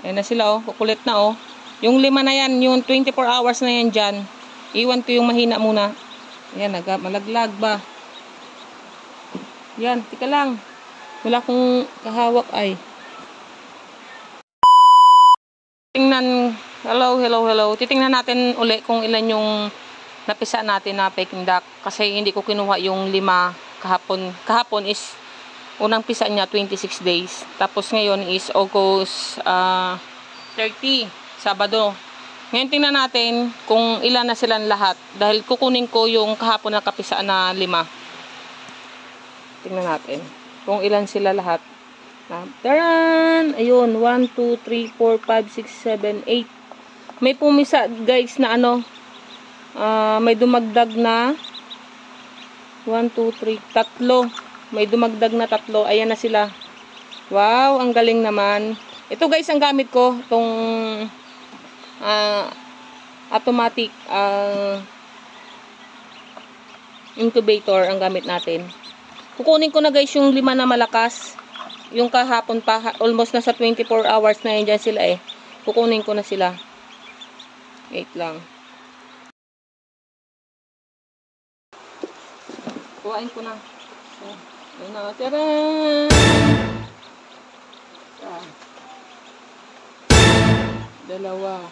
Ayan na sila oh, kukulit na oh. Yung 5 na yan, yung 24 hours na yan dyan. Iwan ko yung mahina muna. Ayan, malaglag ba? Yan, tika lang. Wala akong kahawak ay. Tingnan, hello. Titingnan natin uli kung ilan yung napisa natin na Peking duck. Kasi hindi ko kinuha yung 5 kahapon. Kahapon is, unang pisa niya 26 days. Tapos ngayon is August 30, Sabado. Ngayon tingnan natin kung ilan na silang lahat. Dahil kukunin ko yung kahapon na kapisa na 5. Tingnan natin kung ilan sila lahat. Taran! Ayun, 1, 2, 3, 4, 5, 6, 7, 8. May pumisa guys na ano, may dumagdag na 1, 2, 3, 3. May dumagdag na 3. Ayan na sila. Wow, ang galing naman. Ito guys, ang gamit ko. Itong automatic incubator ang gamit natin. Kukunin ko na guys yung 5 na malakas. Yung kahapon pa, almost nasa 24 hours na yan dyan sila eh. Kukunin ko na sila. Wait lang. Kuhain ko na. Ayun na. Tadaan! Dalawa.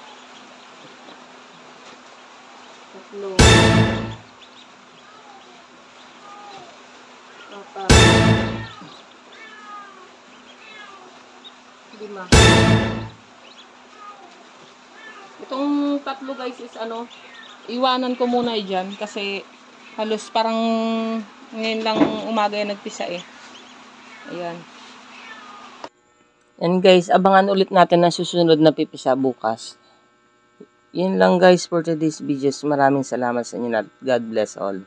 3. 4. 5. Itong 3 guys is ano, iwanan ko muna dyan kasi halos parang ngayon lang umaga yung nagpisa eh. Ayan. And guys, abangan ulit natin ang susunod na pipisa bukas. Yun lang guys for today's videos. Maraming salamat sa inyo. God bless all.